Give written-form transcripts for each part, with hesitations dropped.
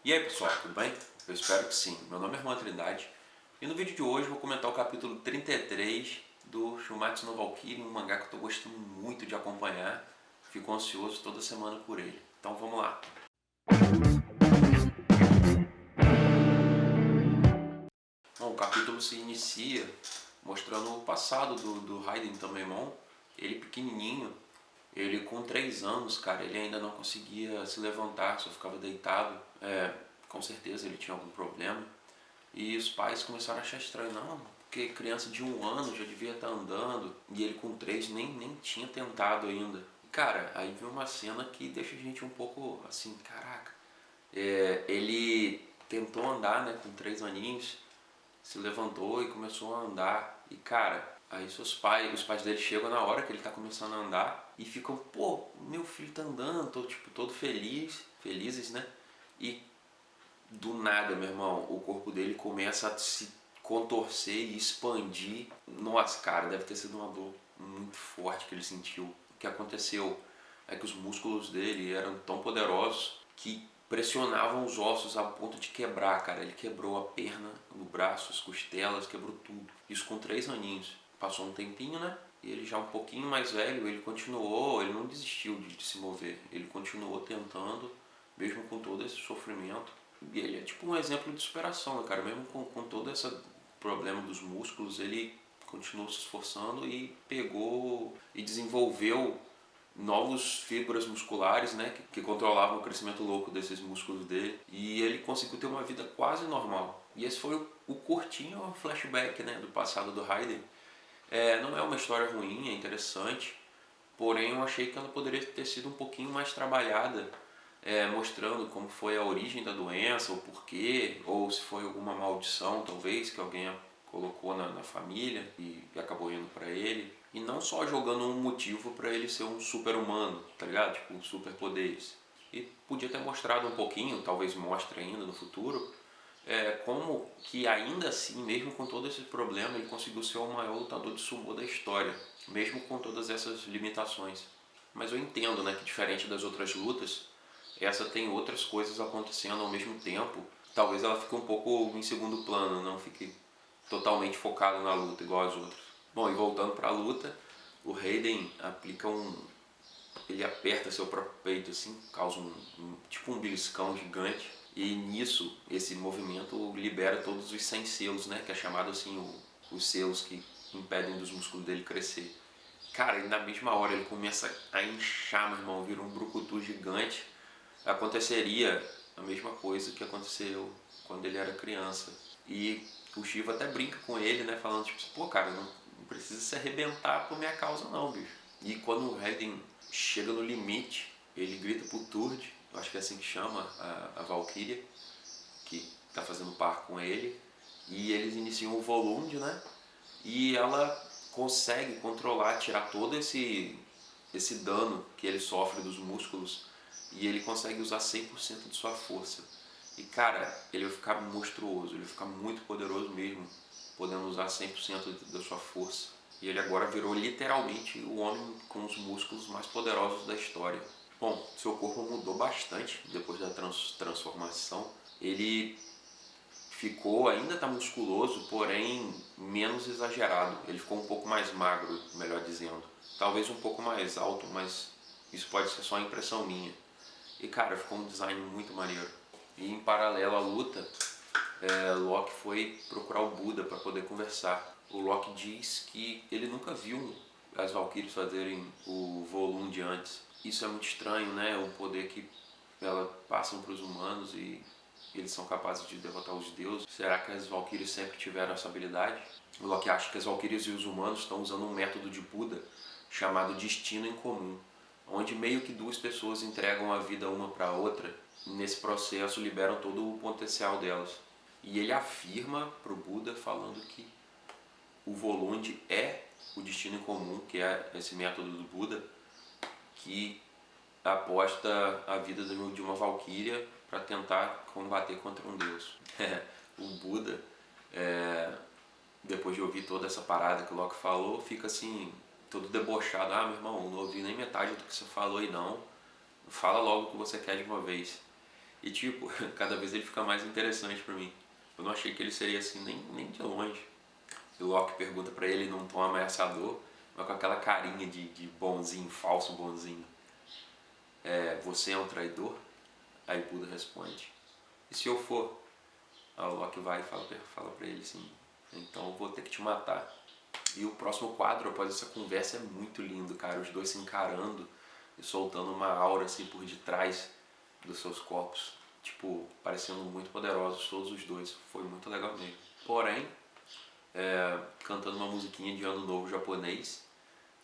E aí pessoal, tudo bem? Eu espero que sim. Meu nome é Juan Trindade e no vídeo de hoje eu vou comentar o capítulo 33 do Shumatsu no Valkyrie, um mangá que eu estou gostando muito de acompanhar. Fico ansioso toda semana por ele. Então vamos lá. Bom, o capítulo se inicia mostrando o passado do Raiden Tamemon. Ele pequenininho, ele com 3 anos, cara, ele ainda não conseguia se levantar, só ficava deitado. Com certeza ele tinha algum problema. E os pais começaram a achar estranho, não, porque criança de 1 ano já devia estar andando, e ele com 3 nem tinha tentado ainda. Cara, aí vem uma cena que deixa a gente um pouco assim, caraca. Ele tentou andar, né, com 3 aninhos, se levantou e começou a andar. E cara, aí os pais dele chegam na hora que ele tá começando a andar e ficam, pô, meu filho tá andando, tô tipo todo felizes, né? E do nada, meu irmão, o corpo dele começa a se contorcer e expandir. Nossa, cara, deve ter sido uma dor muito forte que ele sentiu. O que aconteceu é que os músculos dele eram tão poderosos que pressionavam os ossos a ponto de quebrar, cara. Ele quebrou a perna, o braço, as costelas, quebrou tudo. Isso com 3 aninhos. Passou um tempinho, né? E ele já um pouquinho mais velho, ele continuou, ele não desistiu de se mover. Ele continuou tentando, mesmo com todo esse sofrimento. E ele é tipo um exemplo de superação, né, cara? Mesmo com todo esse problema dos músculos, ele continuou se esforçando e pegou e desenvolveu novas fibras musculares, né, que controlavam o crescimento louco desses músculos dele. E ele conseguiu ter uma vida quase normal. E esse foi o curtinho flashback, né, do passado do Raiden. Não é uma história ruim, é interessante, porém eu achei que ela poderia ter sido um pouquinho mais trabalhada, mostrando como foi a origem da doença, o porquê, ou se foi alguma maldição talvez que alguém colocou na família e acabou indo para ele. E não só jogando um motivo para ele ser um super-humano, tá ligado? Tipo, superpoderes. E podia ter mostrado um pouquinho, talvez mostre ainda no futuro, como que ainda assim, mesmo com todo esse problema, ele conseguiu ser o maior lutador de sumô da história, mesmo com todas essas limitações. Mas eu entendo, né, que diferente das outras lutas, essa tem outras coisas acontecendo ao mesmo tempo. Talvez ela fique um pouco em segundo plano, não fique totalmente focado na luta igual as outras. Bom, e voltando para a luta, o Raiden aplica ele aperta seu próprio peito assim, causa tipo um beliscão gigante. E nisso, esse movimento libera todos os 100 selos, né? Que é chamado assim, os selos que impedem dos músculos dele crescer. Cara, e na mesma hora ele começa a inchar, meu irmão, vira um brucutu gigante. Aconteceria a mesma coisa que aconteceu quando ele era criança. E o Shiva até brinca com ele, né? Falando tipo, pô, cara, não precisa se arrebentar por minha causa não, bicho. E quando o Raiden chega no limite, ele grita pro Turd, eu acho que é assim que chama a Valkyria, que tá fazendo par com ele, e eles iniciam o Volund, né? E ela consegue controlar, tirar todo esse dano que ele sofre dos músculos, e ele consegue usar 100% de sua força. E cara, ele vai ficar monstruoso, ele vai ficar muito poderoso mesmo, podendo usar 100% da sua força. E ele agora virou literalmente o homem com os músculos mais poderosos da história. Bom, seu corpo mudou bastante depois da transformação. Ele ficou, ainda está musculoso, porém menos exagerado. Ele ficou um pouco mais magro, melhor dizendo. Talvez um pouco mais alto, mas isso pode ser só impressão minha. E cara, ficou um design muito maneiro. E em paralelo à luta, Loki foi procurar o Buda para poder conversar. O Loki diz que ele nunca viu as Valkyries fazerem o Volund antes. Isso é muito estranho, né? O poder que elas passam para os humanos e eles são capazes de derrotar os deuses. Será que as Valkyries sempre tiveram essa habilidade? O Loki acha que as Valkyries e os humanos estão usando um método de Buda chamado destino em comum, onde meio que duas pessoas entregam a vida uma para a outra. Nesse processo liberam todo o potencial delas. E ele afirma para o Buda falando que o Volund é o destino em comum, que é esse método do Buda, que aposta a vida de uma valquíria para tentar combater contra um deus. O Buda, depois de ouvir toda essa parada que o Loki falou, fica assim, todo debochado. Ah, meu irmão, não ouvi nem metade do que você falou aí não. Fala logo o que você quer de uma vez. E tipo, cada vez ele fica mais interessante pra mim. Eu não achei que ele seria assim nem de longe. E o Loki pergunta pra ele num tom ameaçador, mas com aquela carinha de bonzinho, falso bonzinho. Você é um traidor? Aí Buda responde, e se eu for? Aí o Loki vai e fala pra ele assim, então eu vou ter que te matar. E o próximo quadro após essa conversa é muito lindo, cara. Os dois se encarando e soltando uma aura assim por detrás dos seus corpos. Tipo, parecendo muito poderosos todos os dois. Foi muito legal mesmo. Porém, cantando uma musiquinha de ano novo japonês,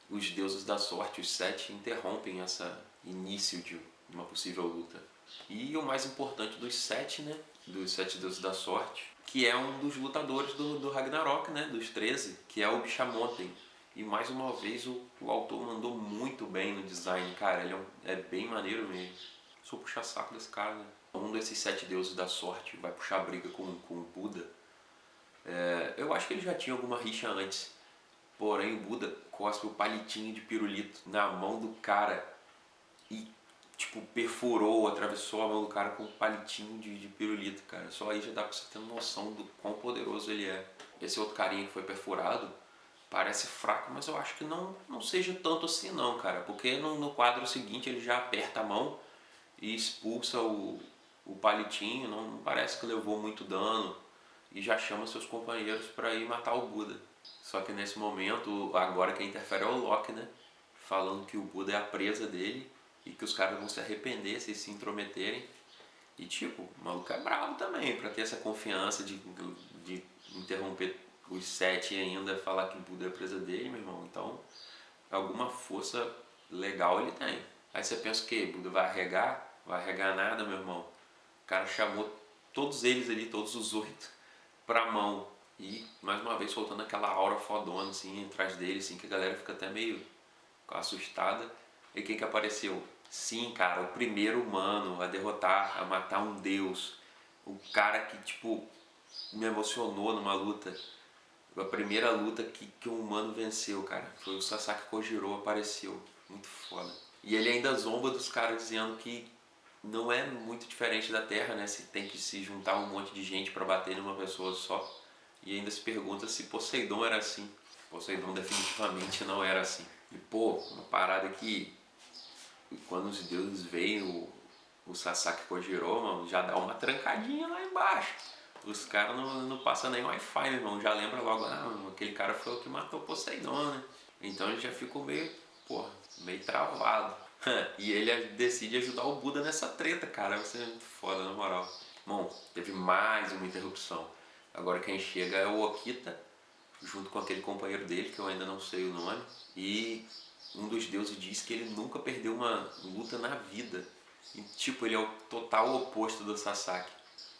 os deuses da sorte, os sete, interrompem esse início de uma possível luta. E o mais importante dos sete, né? Dos sete deuses da sorte, que é um dos lutadores do Ragnarok, né? Dos 13, que é o Bishamonten. E mais uma vez o autor mandou muito bem no design, cara. Ele é bem maneiro mesmo. Sou puxar saco desse cara, né? Um desses sete deuses da sorte vai puxar a briga com o Buda. Eu acho que ele já tinha alguma rixa antes. Porém, o Buda cospe o palitinho de pirulito na mão do cara e, tipo, perfurou, atravessou a mão do cara com um palitinho de pirulito, cara. Só aí já dá pra você ter noção do quão poderoso ele é. Esse outro carinha que foi perfurado parece fraco, mas eu acho que não seja tanto assim não, cara. Porque no quadro seguinte ele já aperta a mão e expulsa o palitinho, não parece que levou muito dano e já chama seus companheiros para ir matar o Buda. Só que nesse momento, agora quem interfere é o Loki, né? Falando que o Buda é a presa dele e que os caras vão se arrepender se intrometerem. E tipo, o maluco é bravo também para ter essa confiança de interromper os sete e ainda falar que o Buda é a presa dele, meu irmão. Então, alguma força legal ele tem. Aí você pensa o quê? Buda vai arregar? Vai arregar nada, meu irmão. O cara chamou todos eles ali, todos os oito, pra mão. E mais uma vez soltando aquela aura fodona assim atrás dele, assim, que a galera fica até meio assustada. E quem que apareceu? Sim, cara, o primeiro humano a derrotar, a matar um deus. O cara que, tipo, me emocionou numa luta. A primeira luta que um humano venceu, cara. Foi o Sasaki Kojiro, apareceu. Muito foda. E ele ainda zomba dos caras dizendo que não é muito diferente da Terra, né? Se tem que se juntar um monte de gente para bater numa pessoa só. E ainda se pergunta se Poseidon era assim. Poseidon definitivamente não era assim. E pô, uma parada que quando os deuses veem o Sasaki Kojiro, mano, já dá uma trancadinha lá embaixo. Os caras não passam nem Wi-Fi, meu irmão. Já lembra logo, aquele cara foi o que matou Poseidon, né? Então ele já ficou meio, porra, meio travado. E ele decide ajudar o Buda nessa treta, cara. Vai ser muito foda, na moral. Bom, teve mais uma interrupção. Agora quem chega é o Okita, junto com aquele companheiro dele, que eu ainda não sei o nome. E um dos deuses diz que ele nunca perdeu uma luta na vida. E tipo, ele é o total oposto do Sasaki.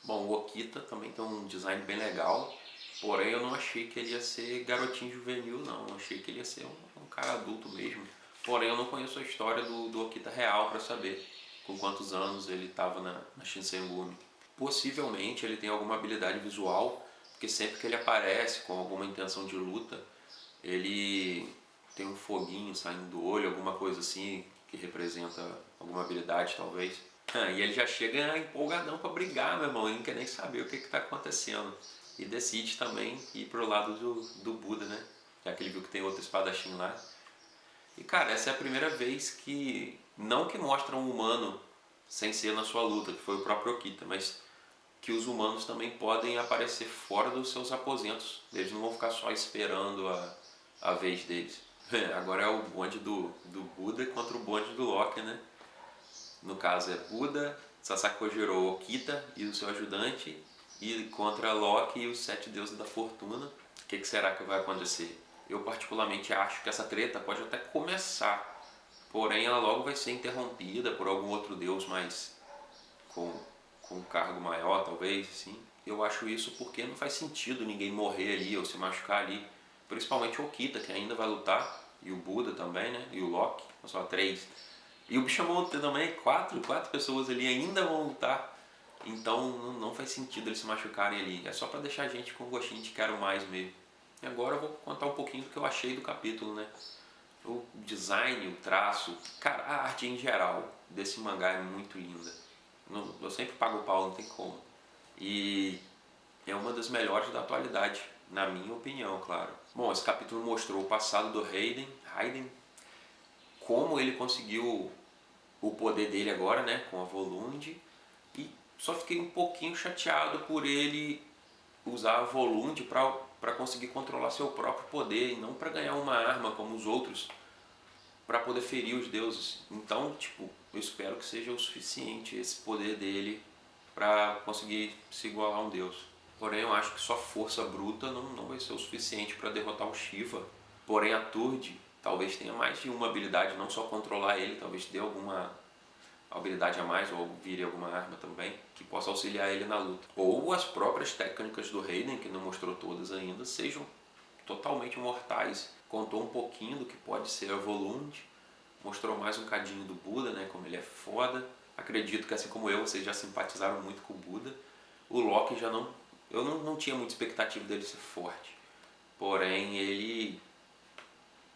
Bom, o Okita também tem um design bem legal, porém eu não achei que ele ia ser garotinho juvenil, não. Eu achei que ele ia ser um cara adulto mesmo. Porém eu não conheço a história do Okita real para saber com quantos anos ele estava na Shinsengumi. Possivelmente ele tem alguma habilidade visual, porque sempre que ele aparece com alguma intenção de luta, ele tem um foguinho saindo do olho, alguma coisa assim que representa alguma habilidade talvez. E ele já chega empolgadão pra brigar, meu irmão, ele não quer nem saber o que tá acontecendo. E decide também ir pro lado do Buda, né? Já que ele viu que tem outro espadachim lá. E cara, essa é a primeira vez que, não que mostra um humano sem ser na sua luta, que foi o próprio Okita, mas que os humanos também podem aparecer fora dos seus aposentos. Eles não vão ficar só esperando a vez deles. Agora é o bonde do Buda contra o bonde do Loki, né? No caso é Buda, Sasaki Kojiro, Okita e o seu ajudante, e contra Loki e os sete deuses da fortuna. O que será que vai acontecer? Eu particularmente acho que essa treta pode até começar, porém ela logo vai ser interrompida por algum outro deus mais com um cargo maior, talvez, sim. Eu acho isso porque não faz sentido ninguém morrer ali ou se machucar ali, principalmente o Okita, que ainda vai lutar, e o Buda também, né? E o Loki, só três. E o Bishamonten também, quatro pessoas ali ainda vão lutar. Então não faz sentido eles se machucarem ali. É só pra deixar a gente com gostinho de quero mais mesmo. E agora eu vou contar um pouquinho do que eu achei do capítulo, né? O design, o traço, cara, a arte em geral desse mangá é muito linda. eu sempre pago o pau, não tem como. E é uma das melhores da atualidade, na minha opinião, claro. Bom, esse capítulo mostrou o passado do Raiden, como ele conseguiu o poder dele agora, né, com a Volund, e só fiquei um pouquinho chateado por ele usar a Volund para conseguir controlar seu próprio poder e não para ganhar uma arma como os outros para poder ferir os deuses. Então, tipo, eu espero que seja o suficiente esse poder dele para conseguir se igualar a um deus. Porém, eu acho que só força bruta não vai ser o suficiente para derrotar o Shiva. Porém, a Turd talvez tenha mais de uma habilidade, não só controlar ele, talvez dê alguma habilidade a mais ou vire alguma arma também que possa auxiliar ele na luta. Ou as próprias técnicas do Raiden, que não mostrou todas ainda, sejam totalmente mortais. Contou um pouquinho do que pode ser a Volund, mostrou mais um cadinho do Buda, né, como ele é foda. Acredito que assim como eu, vocês já simpatizaram muito com o Buda. O Loki já não... Eu não tinha muita expectativa dele ser forte. Porém, ele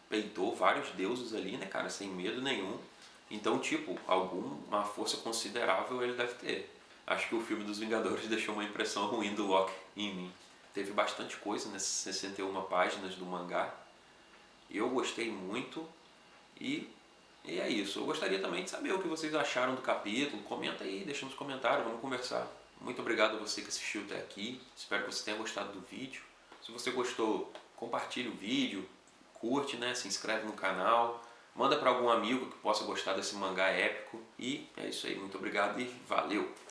peitou vários deuses ali, né, cara, sem medo nenhum. Então, tipo, uma força considerável ele deve ter. Acho que o filme dos Vingadores deixou uma impressão ruim do Loki em mim. Teve bastante coisa nessas 61 páginas do mangá. Eu gostei muito e é isso. Eu gostaria também de saber o que vocês acharam do capítulo. Comenta aí, deixa nos comentários, vamos conversar. Muito obrigado a você que assistiu até aqui. Espero que você tenha gostado do vídeo. Se você gostou, compartilhe o vídeo, curte, né? Se inscreve no canal. Manda para algum amigo que possa gostar desse mangá épico. E é isso aí. Muito obrigado e valeu!